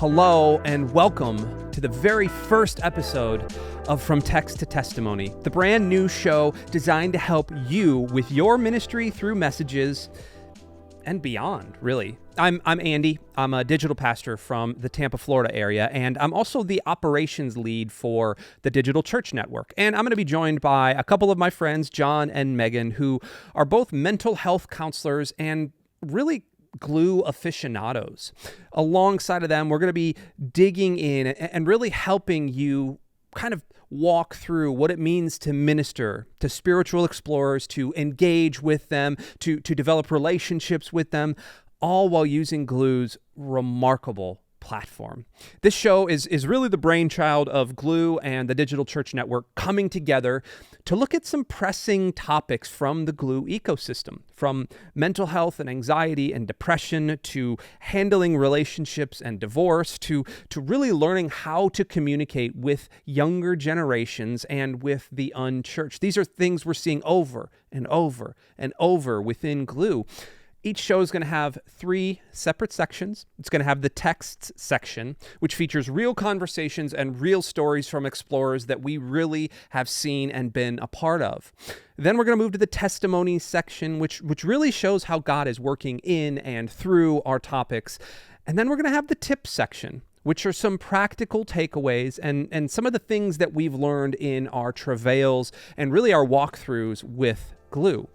hello, and welcome to the very first episode of From Text to Testimony, the brand new show designed to help you with your ministry through messages and beyond, really. I'm Andy. I'm a digital pastor from the Tampa, Florida area, and I'm also the operations lead for the Digital Church Network. And I'm going to be joined by a couple of my friends, Jon and Megan, who are both mental health counselors and really Gloo aficionados. Alongside of them, we're going to be digging in and really helping you kind of walk through what it means to minister to spiritual explorers, to engage with them, to develop relationships with them, all while using Gloo's remarkable platform. This show is really the brainchild of Gloo and the Digital Church Network coming together to look at some pressing topics from the Gloo ecosystem, from mental health and anxiety and depression to handling relationships and divorce to really learning how to communicate with younger generations and with the unchurched. These are things we're seeing over and over and over within Gloo. Each show is going to have 3 separate sections. It's going to have the texts section, which features real conversations and real stories from explorers that we really have seen and been a part of. Then we're going to move to the testimony section, which really shows how God is working in and through our topics. And then we're going to have the tips section, which are some practical takeaways and some of the things that we've learned in our travails and really our walkthroughs with Gloo.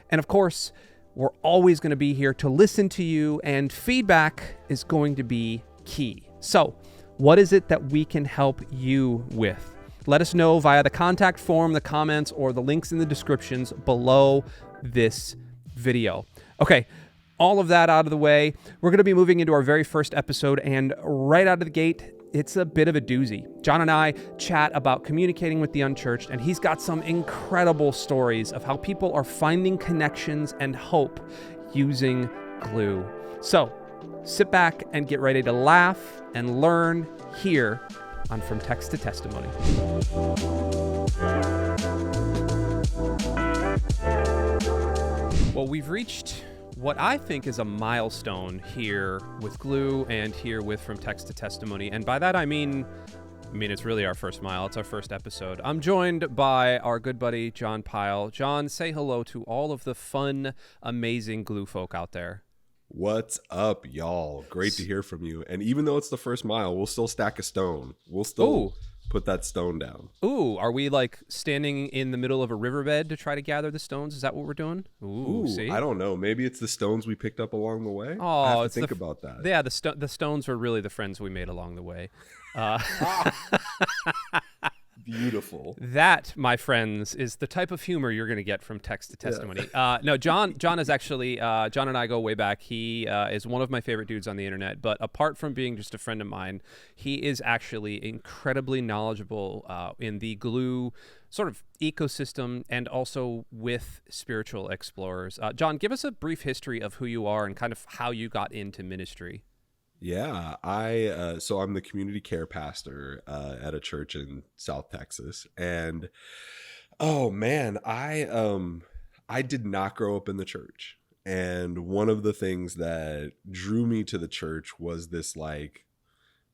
And of course, we're always going to be here to listen to you, and feedback is going to be key. So, what is it that we can help you with? Let us know via the contact form, the comments, or the links in the descriptions below this video. Okay, all of that out of the way, we're going to be moving into our very first episode, and right out of the gate, it's a bit of a doozy. Jon and I chat about communicating with the unchurched, and he's got some incredible stories of how people are finding connections and hope using Gloo. So sit back and get ready to laugh and learn here on From Text to Testimony. Well, we've reached what I think is a milestone here with Gloo and here with From Text to Testimony. And by that, I mean, it's really our first mile. It's our first episode. I'm joined by our good buddy, Jon Pyle. Jon, say hello to all of the fun, amazing Gloo folk out there. What's up, y'all? Great to hear from you. And even though it's the first mile, we'll still stack a stone. We'll still put that stone down. Ooh, are we like standing in the middle of a riverbed to try to gather the stones? Is that what we're doing? Ooh, see? I don't know. Maybe it's the stones we picked up along the way. Oh, I have to think about that. Yeah, the stones were really the friends we made along the way. Beautiful. That, my friends, is the type of humor you're going to get from Text to Testimony. Yeah. No, Jon is actually, Jon and I go way back. He is one of my favorite dudes on the internet, but apart from being just a friend of mine, he is actually incredibly knowledgeable in the Gloo sort of ecosystem and also with spiritual explorers. Jon, give us a brief history of who you are and kind of how you got into ministry. Yeah, so I'm the community care pastor at a church in South Texas, and oh man, I did not grow up in the church, and one of the things that drew me to the church was this like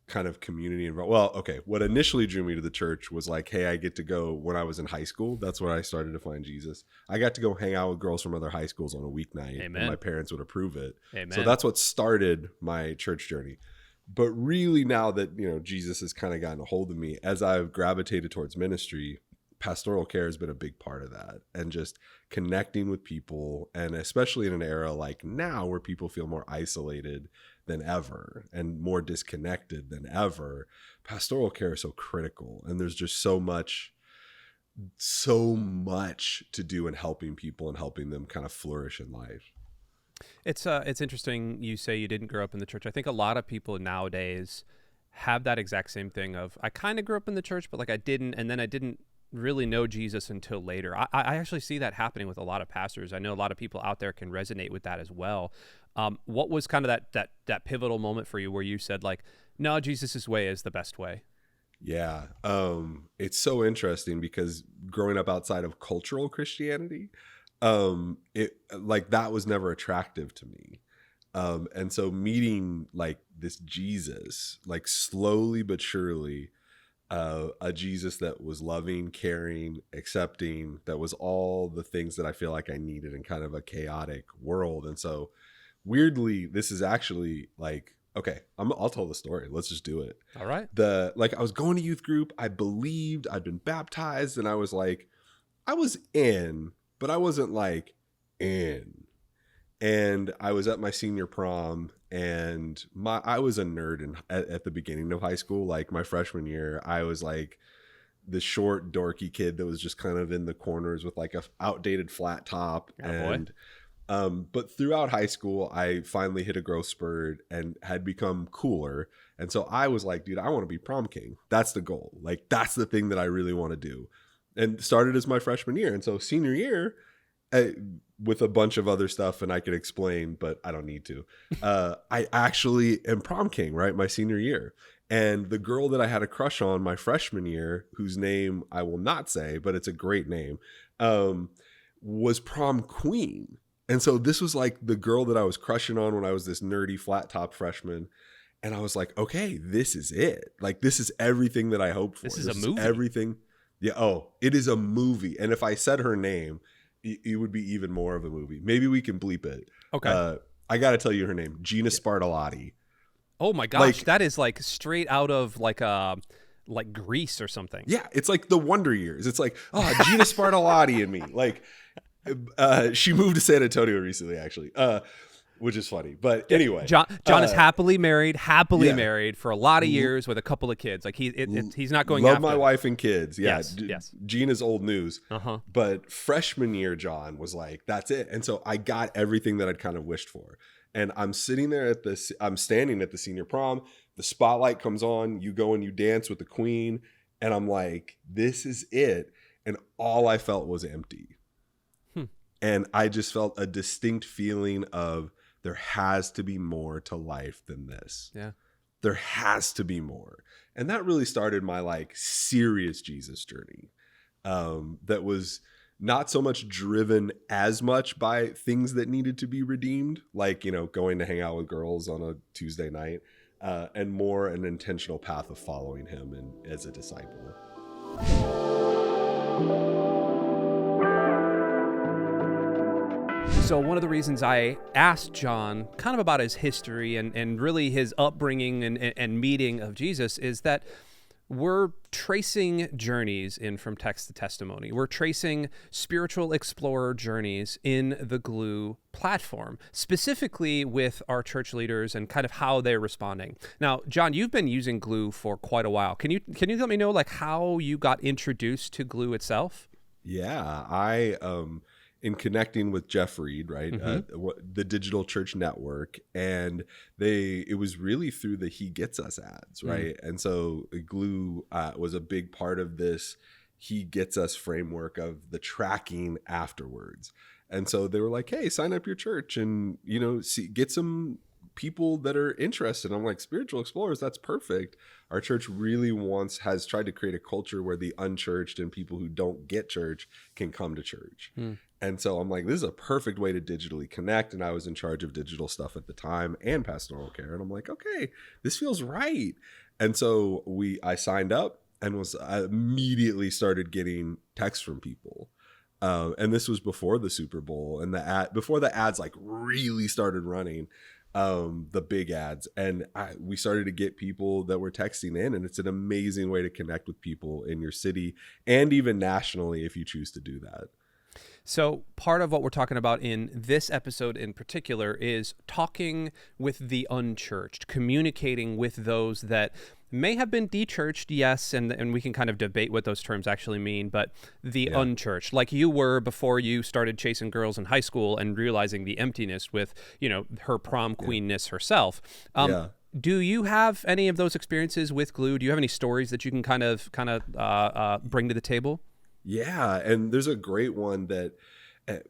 kind of community well, okay, what initially drew me to the church was like, hey, I get to go when I was in high school. That's where I started to find Jesus. I got to go hang out with girls from other high schools on a weeknight. Amen. And my parents would approve it. Amen. So that's what started my church journey. But really now that, Jesus has kind of gotten a hold of me, as I've gravitated towards ministry, pastoral care has been a big part of that, and just connecting with people, and especially in an era like now where people feel more isolated than ever and more disconnected than ever, pastoral care is so critical, and there's just so much to do in helping people and helping them kind of flourish in life. It's interesting you say you didn't grow up in the church. I think a lot of people nowadays have that exact same thing of, I kind of grew up in the church, but like I didn't, and then I didn't really know Jesus until later. I actually see that happening with a lot of pastors. I know a lot of people out there can resonate with that as well. What was kind of that pivotal moment for you where you said like, no, Jesus's way is the best way? Yeah. It's so interesting because growing up outside of cultural Christianity, it like that was never attractive to me. And so meeting like this Jesus, like slowly but surely, a Jesus that was loving, caring, accepting, that was all the things that I feel like I needed in kind of a chaotic world. And so weirdly, this is actually like, okay, I'll tell the story. Let's just do it. All right. I was going to youth group. I believed I'd been baptized, and I was like, I was in, but I wasn't like in. And I was at my senior prom, and I was a nerd at the beginning of high school. Like my freshman year, I was like the short, dorky kid that was just kind of in the corners with like a outdated flat top. And but throughout high school, I finally hit a growth spurt and had become cooler. And so I was like, dude, I want to be prom king. That's the goal. Like that's the thing that I really want to do. And started as my freshman year. And so senior year, with a bunch of other stuff, and I could explain, but I don't need to. I actually am prom king, right? My senior year. And the girl that I had a crush on my freshman year, whose name I will not say, but it's a great name, was prom queen. And so this was like the girl that I was crushing on when I was this nerdy flat top freshman. And I was like, okay, this is it. Like, this is everything that I hoped for. This is a movie. Everything. Yeah. Oh, it is a movie. And if I said her name, it would be even more of a movie. Maybe we can bleep it. Okay. I got to tell you her name, Gina Spartalotti. Oh my gosh, that is like straight out of like Grease or something. Yeah, it's like the Wonder Years. It's like, oh, Gina Spartalotti and me. Like, she moved to San Antonio recently, actually, which is funny. But anyway, Jon is happily married for a lot of years with a couple of kids. Like he's not going. Love after my wife and kids. Yeah, yes. Gina's old news. But freshman year, Jon was like, that's it. And so I got everything that I'd kind of wished for. And I'm sitting there I'm standing at the senior prom. The spotlight comes on. You go and you dance with the queen. And I'm like, this is it. And all I felt was empty. And I just felt a distinct feeling of there has to be more to life than this. Yeah. There has to be more. And that really started my like serious Jesus journey. That was not so much driven as much by things that needed to be redeemed, like, you know, going to hang out with girls on a Tuesday night, and more an intentional path of following him and as a disciple. So one of the reasons I asked Jon kind of about his history and really his upbringing and meeting of Jesus is that we're tracing journeys in From Text to Testimony. We're tracing spiritual explorer journeys in the Gloo platform, specifically with our church leaders and kind of how they're responding. Now, Jon, you've been using Gloo for quite a while. Can you let me know like how you got introduced to Gloo itself? Yeah, I in connecting with Jeff Reed, right, the Digital Church Network, and it was really through the He Gets Us ads, right? And so Gloo was a big part of this He Gets Us framework of the tracking afterwards. And so they were like, hey, sign up your church and, you know, get some people that are interested. I'm like, spiritual explorers, that's perfect. Our church really has tried to create a culture where the unchurched and people who don't get church can come to church. And so I'm like, this is a perfect way to digitally connect. And I was in charge of digital stuff at the time and pastoral care. And I'm like, okay, this feels right. And so I signed up and I immediately started getting texts from people. And this was before the Super Bowl and before the ads like really started running, the big ads. And we started to get people that were texting in, and it's an amazing way to connect with people in your city and even nationally if you choose to do that. So part of what we're talking about in this episode in particular is talking with the unchurched, communicating with those that may have been dechurched, yes, and we can kind of debate what those terms actually mean, but the unchurched, like you were before you started chasing girls in high school and realizing the emptiness with, you know, her prom queenness herself. Do you have any of those experiences with Gloo? Do you have any stories that you can kind of bring to the table? Yeah, and there's a great one that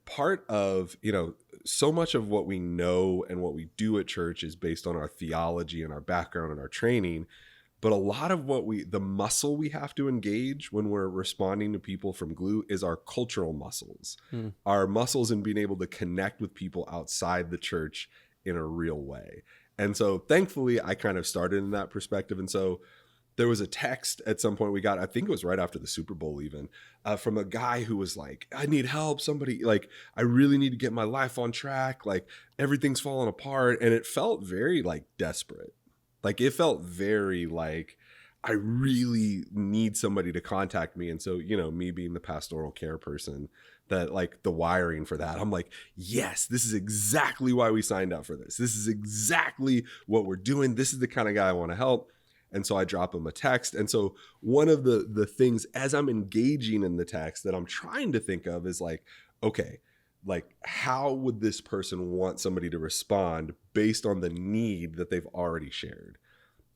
part of, you know, so much of what we know and what we do at church is based on our theology and our background and our training. But a lot of the muscle we have to engage when we're responding to people from Gloo is our cultural muscles, our muscles in being able to connect with people outside the church in a real way. And so thankfully I kind of started in that perspective. And so there was a text at some point we got, I think it was right after the Super Bowl even, from a guy who was like, I need help. Somebody, like, I really need to get my life on track. Like, everything's falling apart. And it felt very like desperate. Like, it felt very like, I really need somebody to contact me. And so, you know, me being the pastoral care person, that like the wiring for that, I'm like, yes, this is exactly why we signed up for this. This is exactly what we're doing. This is the kind of guy I want to help. And so I drop him a text. And so one of the things as I'm engaging in the text that I'm trying to think of is like, okay, like how would this person want somebody to respond based on the need that they've already shared?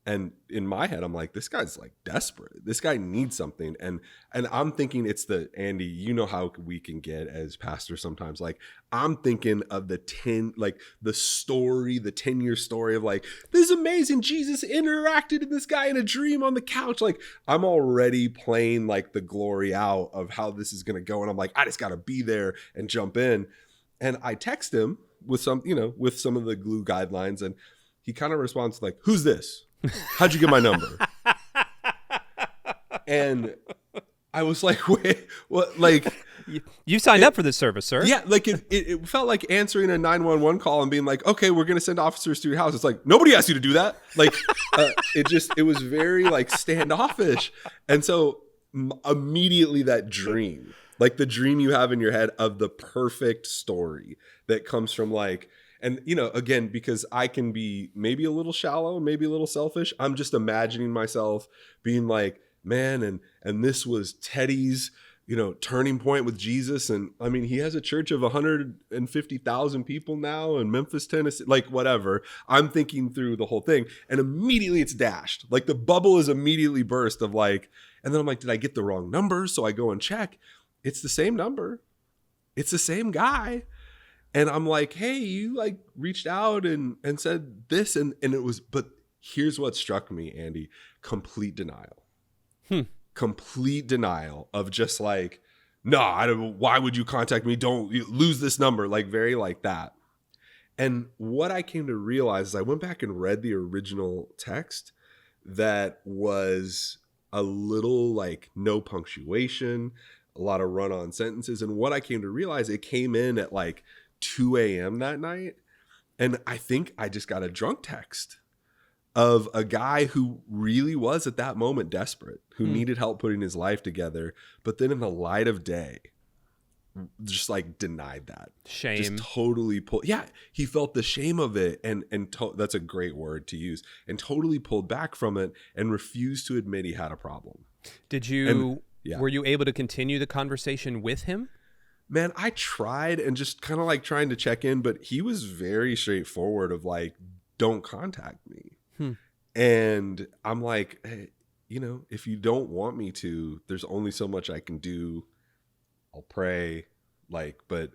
And in my head, I'm like, this guy's like desperate. This guy needs something. And I'm thinking it's the, Andy, you know how we can get as pastors sometimes. Like, I'm thinking of the 10-year story of like, this is amazing. Jesus interacted with this guy in a dream on the couch. Like, I'm already playing like the glory out of how this is going to go. And I'm like, I just got to be there and jump in. And I text him with some, you know, with some of the Gloo guidelines. And he kind of responds like, who's this? How'd you get my number? And I was like, wait, what? Like, you signed up for this service, sir. Yeah, like it felt like answering a 911 call and being like, okay, we're going to send officers to your house. It's like, nobody asked you to do that. Like, it was very like standoffish. And so immediately that dream, like the dream you have in your head of the perfect story that comes from like, and, you know, again, because I can be maybe a little shallow, maybe a little selfish. I'm just imagining myself being like, man, and this was Teddy's, you know, turning point with Jesus. And I mean, he has a church of 150,000 people now in Memphis, Tennessee, like whatever. I'm thinking through the whole thing and immediately it's dashed. Like the bubble is immediately burst of like, and then I'm like, did I get the wrong number? So I go and check. It's the same number. It's the same guy. And I'm like, hey, you like reached out and said this. And it was, but here's what struck me, Andy, complete denial. Complete denial of just like, no, I don't, why would you contact me? Don't lose this number. Like very like that. And what I came to realize is I went back and read the original text that was a little like no punctuation, a lot of run-on sentences. And what I came to realize, it came in at like 2 a.m. that night. And I think I just got a drunk text of a guy who really was at that moment desperate, who needed help putting his life together. But then in the light of day, just like denied that. Shame. Just totally he felt the shame of it. And that's a great word to use. And totally pulled back from it and refused to admit he had a problem. Were you able to continue the conversation with him? Man, I tried and just kind of like trying to check in, but he was very straightforward of like, don't contact me. And I'm like, hey, you know, if you don't want me to, there's only so much I can do. I'll pray, like, but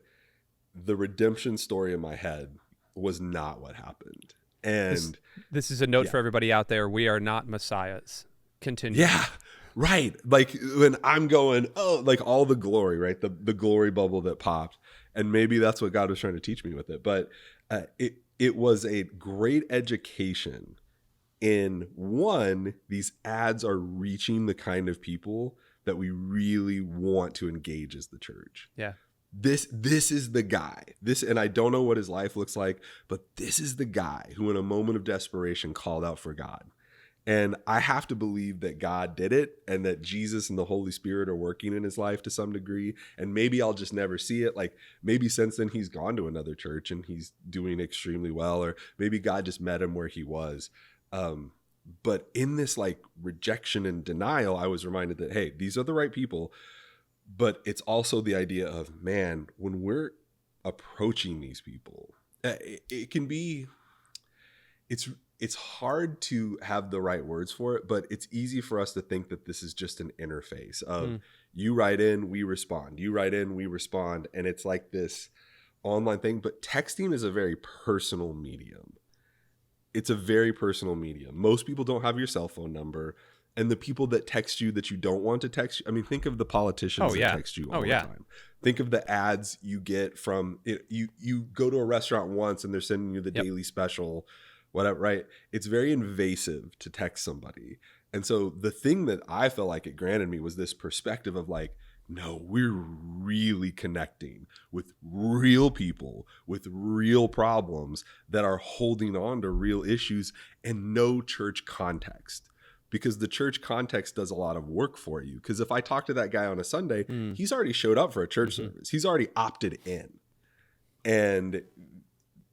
the redemption story in my head was not what happened. And this is a note for everybody out there. We are not messiahs. Continue. Yeah. Right. Like when I'm going, oh, like all the glory, right? The glory bubble that popped. And maybe that's what God was trying to teach me with it. But it was a great education in one, these ads are reaching the kind of people that we really want to engage as the church. Yeah. This is the guy. And I don't know what his life looks like, but this is the guy who in a moment of desperation called out for God. And I have to believe that God did it and that Jesus and the Holy Spirit are working in his life to some degree. And maybe I'll just never see it. Like maybe since then he's gone to another church and he's doing extremely well, or maybe God just met him where he was. But in this like rejection and denial, I was reminded that, hey, these are the right people. But it's also the idea of, man, when we're approaching these people, it can be, it's hard to have the right words for it, but it's easy for us to think that this is just an interface of you write in, we respond, you write in, we respond. And it's like this online thing, but texting is a very personal medium. It's a very personal medium. Most people don't have your cell phone number. And the people that text you that you don't want to text you, I mean, think of the politicians that text you all the time. Think of the ads you get from it. You go to a restaurant once and they're sending you the Yep. daily special, whatever, right? It's very invasive to text somebody. And so the thing that I felt like it granted me was this perspective of like, no, we're really connecting with real people with real problems that are holding on to real issues and no church context. Because the church context does a lot of work for you. Because if I talk to that guy on a Sunday, he's already showed up for a church service. He's already opted in. And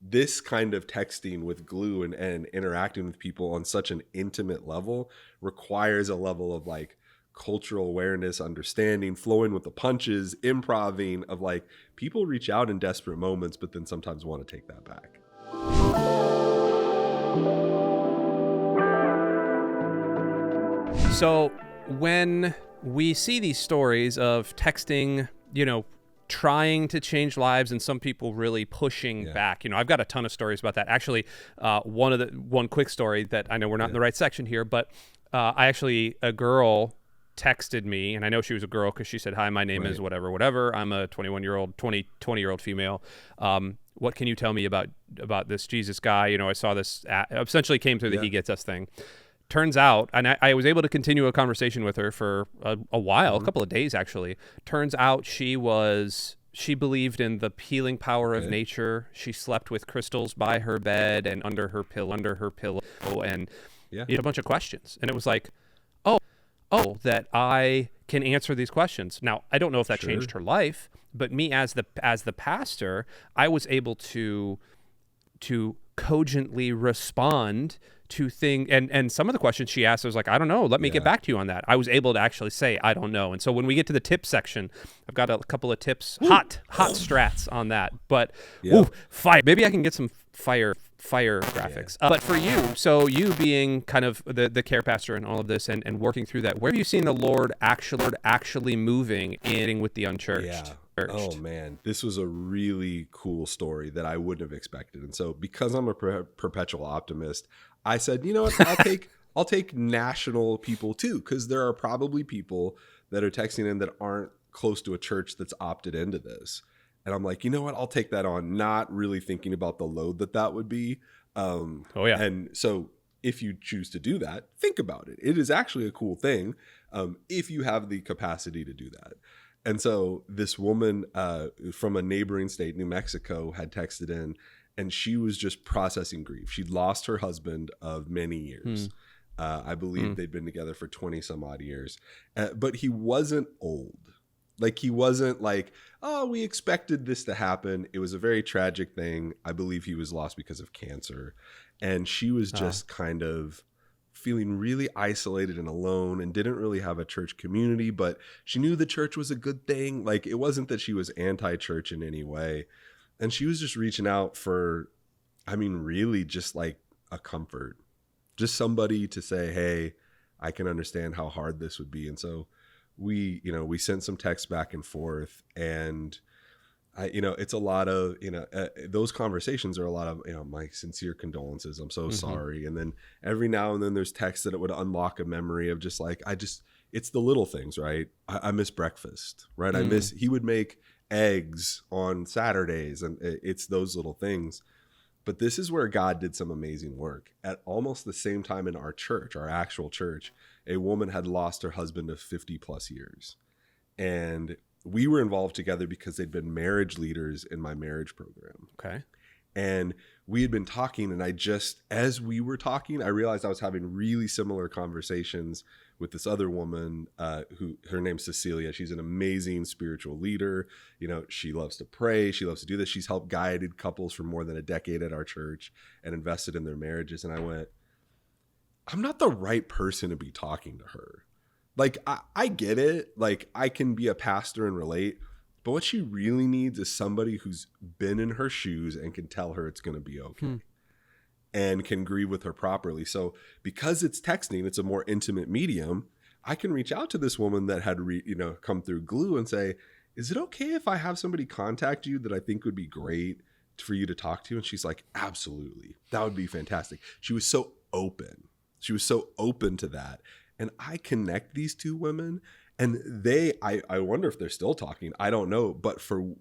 this kind of texting with Gloo and interacting with people on such an intimate level requires a level of like cultural awareness, understanding, flowing with the punches, improving of like people reach out in desperate moments, but then sometimes want to take that back. So when we see these stories of texting, trying to change lives and some people really pushing back, I've got a ton of stories about that. Actually, one quick story that I know we're not in the right section here, but a girl texted me, and I know she was a girl because she said, "Hi, my name is whatever. I'm a 20-year-old female. What can you tell me about this Jesus guy? I saw this essentially came through the He Gets Us thing." Turns out, and I was able to continue a conversation with her for a while, a couple of days actually. Turns out she believed in the healing power of nature. She slept with crystals by her bed and under her pillow, and a bunch of questions. And it was like, oh, that I can answer these questions. Now, I don't know if that changed her life, but me as the pastor, I was able to cogently respond to things, and some of the questions she asked, I was like, I don't know, let me get back to you on that. I was able to actually say, I don't know. And so when we get to the tip section, I've got a couple of tips, hot strats on that. But fire. Maybe I can get some fire graphics. But for you, so you being kind of the care pastor and all of this and working through that, where have you seen the Lord actually moving in with the Unchurched? Yeah. Oh man, this was a really cool story that I wouldn't have expected. And so because I'm a perpetual optimist, I said, you know what, I'll take national people too, because there are probably people that are texting in that aren't close to a church that's opted into this. And I'm like, you know what, I'll take that on, not really thinking about the load that would be. And so if you choose to do that, think about it. It is actually a cool thing if you have the capacity to do that. And so this woman from a neighboring state, New Mexico, had texted in, and she was just processing grief. She'd lost her husband of many years. I believe they'd been together for 20 some odd years. But he wasn't old. Like, he wasn't like, oh, we expected this to happen. It was a very tragic thing. I believe he was lost because of cancer. And she was just kind of feeling really isolated and alone and didn't really have a church community, but she knew the church was a good thing. Like, it wasn't that she was anti-church in any way. And she was just reaching out for, really just like a comfort, just somebody to say, hey, I can understand how hard this would be. And so we sent some texts back and forth, and it's a lot of, those conversations are a lot of, my sincere condolences. I'm so sorry. And then every now and then there's texts that it would unlock a memory of just like, it's the little things, right? I miss breakfast, right? He would make eggs on Saturdays, and it's those little things. But this is where God did some amazing work. At almost the same time in our church, our actual church, a woman had lost her husband of 50 plus years. And we were involved together because they'd been marriage leaders in my marriage program. Okay. And we had been talking, and as we were talking, I realized I was having really similar conversations with this other woman her name's Cecilia. She's an amazing spiritual leader. She loves to pray. She loves to do this. She's helped guided couples for more than a decade at our church and invested in their marriages. And I went, I'm not the right person to be talking to her. Like, I get it. Like, I can be a pastor and relate, but what she really needs is somebody who's been in her shoes and can tell her it's going to be okay and can grieve with her properly. So because it's texting, it's a more intimate medium. I can reach out to this woman that had come through Gloo and say, is it okay if I have somebody contact you that I think would be great for you to talk to? And she's like, absolutely. That would be fantastic. She was so open. She was so open to that. And I connect these two women, And I wonder if they're still talking. I don't know. But for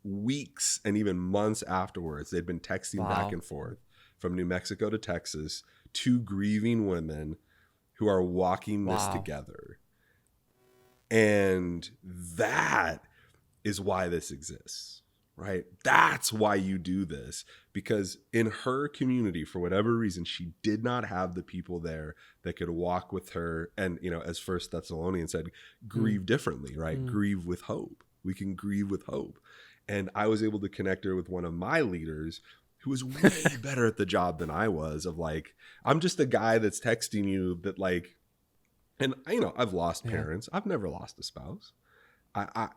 weeks and even months afterwards, they'd been texting back and forth from New Mexico to Texas, two grieving women who are walking this together. And that is why this exists, right? That's why you do this, because in her community, for whatever reason, she did not have the people there that could walk with her. And, as First Thessalonians said, grieve differently, right? Grieve with hope. We can grieve with hope. And I was able to connect her with one of my leaders who was way better at the job than I was, of like, I'm just a guy that's texting you that like, and I've lost parents. I've never lost a spouse.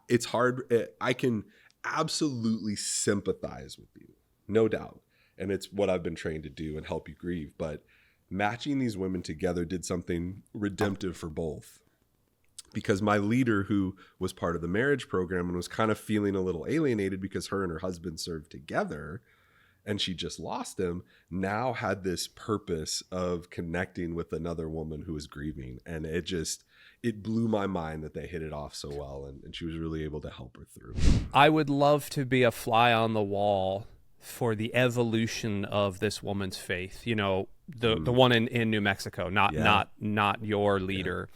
It's hard. I can absolutely sympathize with you, no doubt. And it's what I've been trained to do and help you grieve. But matching these women together did something redemptive for both. Because my leader, who was part of the marriage program and was kind of feeling a little alienated because her and her husband served together and she just lost him, now had this purpose of connecting with another woman who was grieving. And it blew my mind that they hit it off so well, and she was really able to help her through. I would love to be a fly on the wall for the evolution of this woman's faith. The one in New Mexico, not your leader,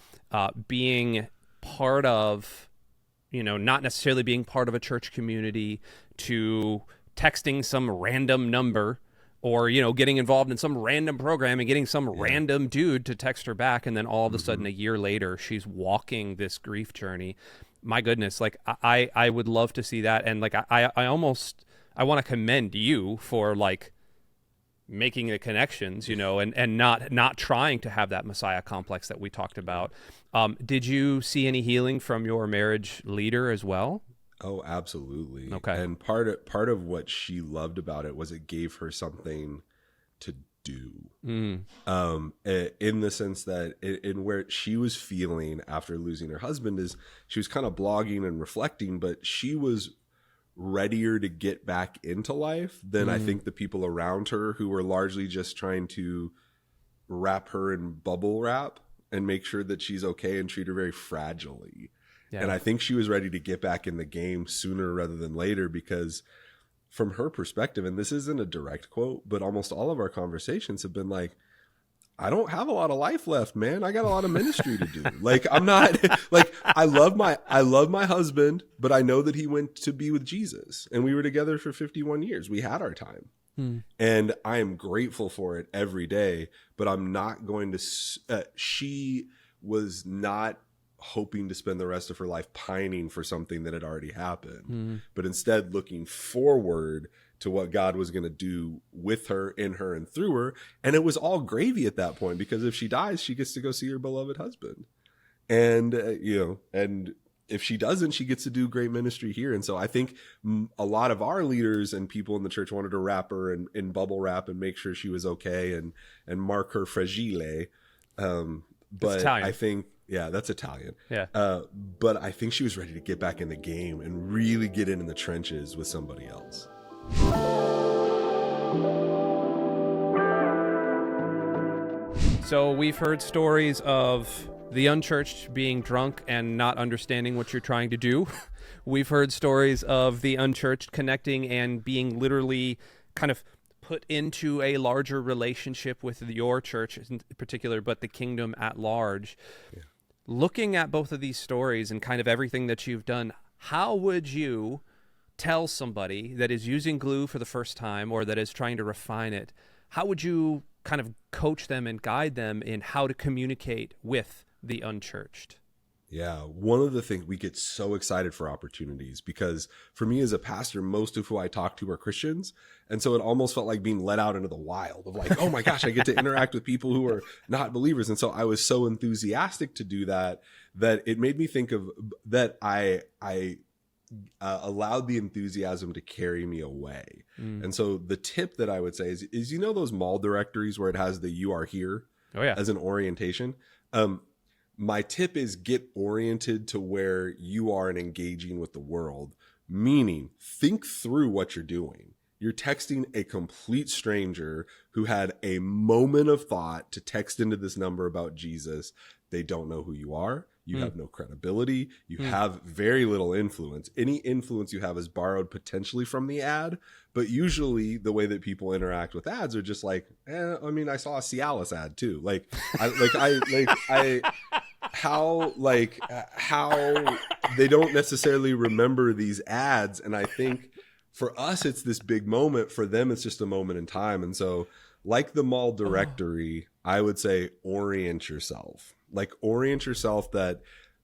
being part of, not necessarily being part of a church community, to texting some random number, or getting involved in some random program and getting some random dude to text her back, and then all of a sudden a year later she's walking this grief journey. My goodness, like I would love to see that. And like I want to commend you for like making the connections, and not trying to have that Messiah complex that we talked about. Did you see any healing from your marriage leader as well? Oh, absolutely. Okay. And part of what she loved about it was it gave her something to do. In the sense that in where she was feeling after losing her husband is she was kind of blogging and reflecting, but she was readier to get back into life than I think the people around her, who were largely just trying to wrap her in bubble wrap and make sure that she's okay and treat her very fragilely. Yeah. And I think she was ready to get back in the game sooner rather than later, because from her perspective, and this isn't a direct quote, but almost all of our conversations have been like, I don't have a lot of life left, man. I got a lot of ministry to do. Like, I'm not like, I love my husband, but I know that he went to be with Jesus, and we were together for 51 years. We had our time. And I am grateful for it every day, but I'm not going to, she was not hoping to spend the rest of her life pining for something that had already happened, but instead looking forward to what God was going to do with her, in her, and through her. And it was all gravy at that point, because if she dies, she gets to go see her beloved husband. And, and if she doesn't, she gets to do great ministry here. And so I think a lot of our leaders and people in the church wanted to wrap her in bubble wrap and make sure she was okay and mark her fragile. But I think, yeah, that's Italian. Yeah. But I think she was ready to get back in the game and really get in the trenches with somebody else. So we've heard stories of the unchurched being drunk and not understanding what you're trying to do. We've heard stories of the unchurched connecting and being literally kind of put into a larger relationship with your church in particular, but the kingdom at large. Yeah. Looking at both of these stories and kind of everything that you've done, how would you tell somebody that is using Gloo for the first time, or that is trying to refine it, how would you kind of coach them and guide them in how to communicate with the unchurched? Yeah, one of the things, we get so excited for opportunities, because for me as a pastor, most of who I talk to are Christians. And so it almost felt like being let out into the wild of like, oh my gosh, I get to interact with people who are not believers. And so I was so enthusiastic to do that it made me think of that I allowed the enthusiasm to carry me away. And so the tip that I would say is those mall directories where it has the "you are here" as an orientation. My tip is get oriented to where you are and engaging with the world, meaning think through what you're doing. You're texting a complete stranger who had a moment of thought to text into this number about Jesus. They don't know who you are. You have no credibility. You have very little influence. Any influence you have is borrowed potentially from the ad, but usually the way that people interact with ads are just like, I mean, I saw a Cialis ad too. How they don't necessarily remember these ads. And I think for us, it's this big moment. For them, it's just a moment in time. And so like the mall directory, I would say orient yourself. Like orient yourself that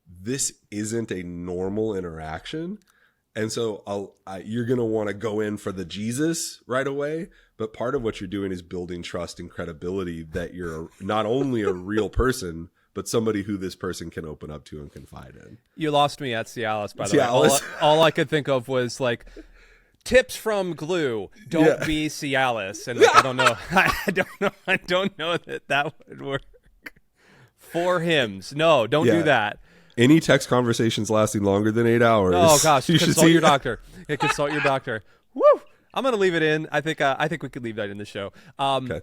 this isn't a normal interaction. And so you're going to want to go in for the Jesus right away. But part of what you're doing is building trust and credibility that you're not only a real person, but somebody who this person can open up to and confide in. You lost me at Cialis, by the way. All I could think of was like tips from Gloo. Don't be Cialis. And like, I don't know. I don't know that would work. 4 hymns. No, don't do that. Any text conversations lasting longer than 8 hours. Oh gosh, consult your doctor. Yeah, consult your doctor. Woo! I'm gonna leave it in. I think we could leave that in the show. Okay.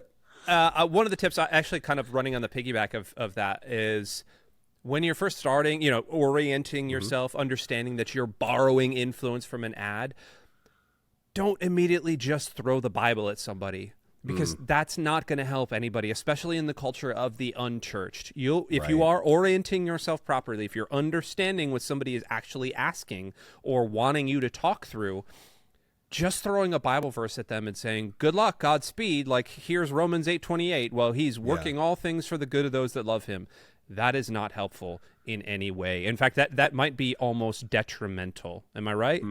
One of the tips, actually kind of running on the piggyback of that, is when you're first starting, orienting yourself, understanding that you're borrowing influence from an ad, don't immediately just throw the Bible at somebody, because that's not going to help anybody, especially in the culture of the unchurched. If you are orienting yourself properly, if you're understanding what somebody is actually asking or wanting you to talk through, just throwing a Bible verse at them and saying, good luck, Godspeed, like here's Romans 8:28, well, he's working all things for the good of those that love him. That is not helpful in any way. In fact, that might be almost detrimental. Am I right?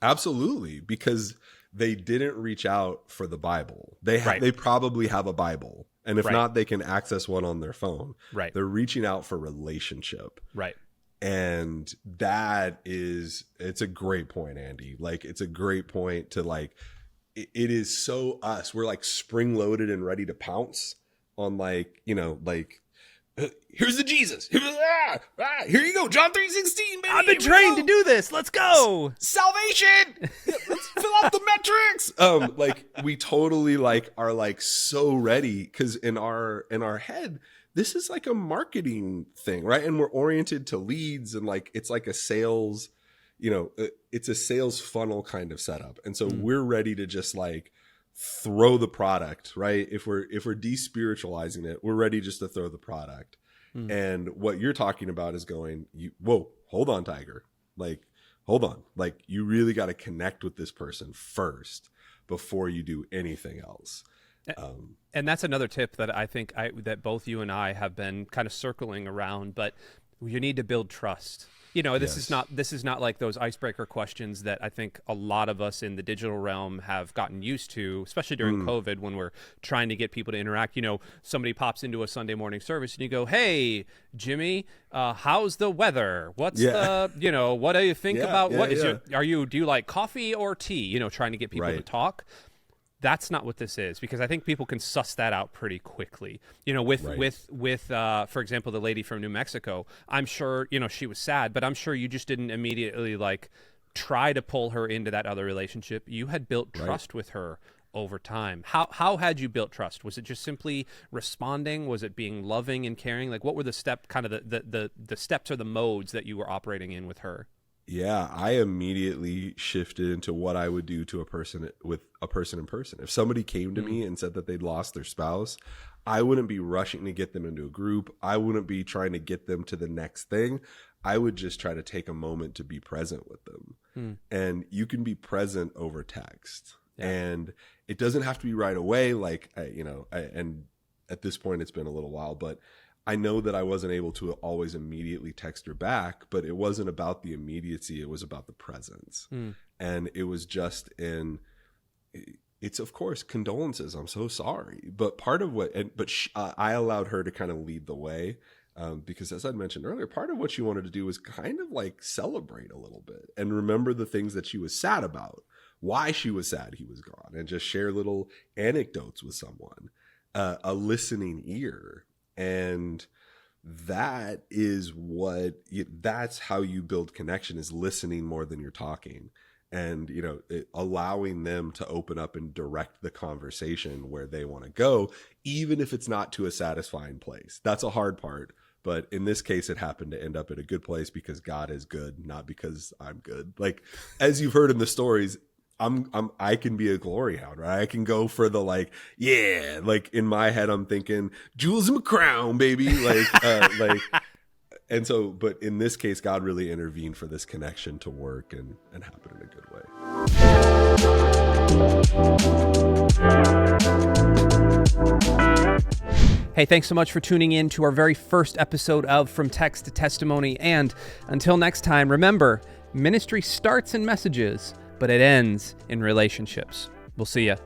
Absolutely, because they didn't reach out for the Bible. They probably have a Bible, and if not, they can access one on their phone. Right. They're reaching out for relationship. Right. And it's a great point, Andy. Like, it's a great point to it is so us. We're like spring loaded and ready to pounce on here's the Jesus. Here you go, John 3:16, baby. I've been trained to do this. Let's go. Salvation. Let's fill out the metrics. We totally are so ready, because in our head, this is like a marketing thing, right? And we're oriented to leads, and it's like a sales, it's a sales funnel kind of setup. And so we're ready to just throw the product, right? If we're despiritualizing it, we're ready just to throw the product. And what you're talking about is whoa, hold on, Tiger. Hold on. You really got to connect with this person first before you do anything else. And that's another tip that I think that both you and I have been kind of circling around, but you need to build trust. This is not like those icebreaker questions that I think a lot of us in the digital realm have gotten used to, especially during COVID, when we're trying to get people to interact. Somebody pops into a Sunday morning service and you go, "Hey, Jimmy, how's the weather? What's what do you think about do you like coffee or tea?" Trying to get people to talk. That's not what this is, because I think people can suss that out pretty quickly. With for example, the lady from New Mexico, I'm sure, she was sad, but I'm sure you just didn't immediately try to pull her into that other relationship. You had built trust with her over time. How had you built trust? Was it just simply responding? Was it being loving and caring? What were the steps or the modes that you were operating in with her? Yeah, I immediately shifted into what I would do to a person in person. If somebody came to me and said that they'd lost their spouse, I wouldn't be rushing to get them into a group. I wouldn't be trying to get them to the next thing. I would just try to take a moment to be present with them. And you can be present over text. Yeah. And it doesn't have to be right away. And at this point, it's been a little while, but I know that I wasn't able to always immediately text her back, but it wasn't about the immediacy. It was about the presence. And it was just it's of course condolences. I'm so sorry. But part of I allowed her to kind of lead the way, because as I mentioned earlier, part of what she wanted to do was kind of celebrate a little bit and remember the things that she was sad about, why she was sad he was gone, and just share little anecdotes with someone, a listening ear. And that's how you build connection, is listening more than you're talking, and allowing them to open up and direct the conversation where they want to go, even if it's not to a satisfying place. That's a hard part, But in this case, it happened to end up in a good place because God is good, not because I'm good. Like, as you've heard in the stories, I can be a glory hound, right? I can go for the like in my head, I'm thinking jewels in my crown, baby. And so, but in this case, God really intervened for this connection to work and happen in a good way. Hey, thanks so much for tuning in to our very first episode of From Text to Testimony. And until next time, remember, ministry starts in messages, but it ends in relationships. We'll see ya.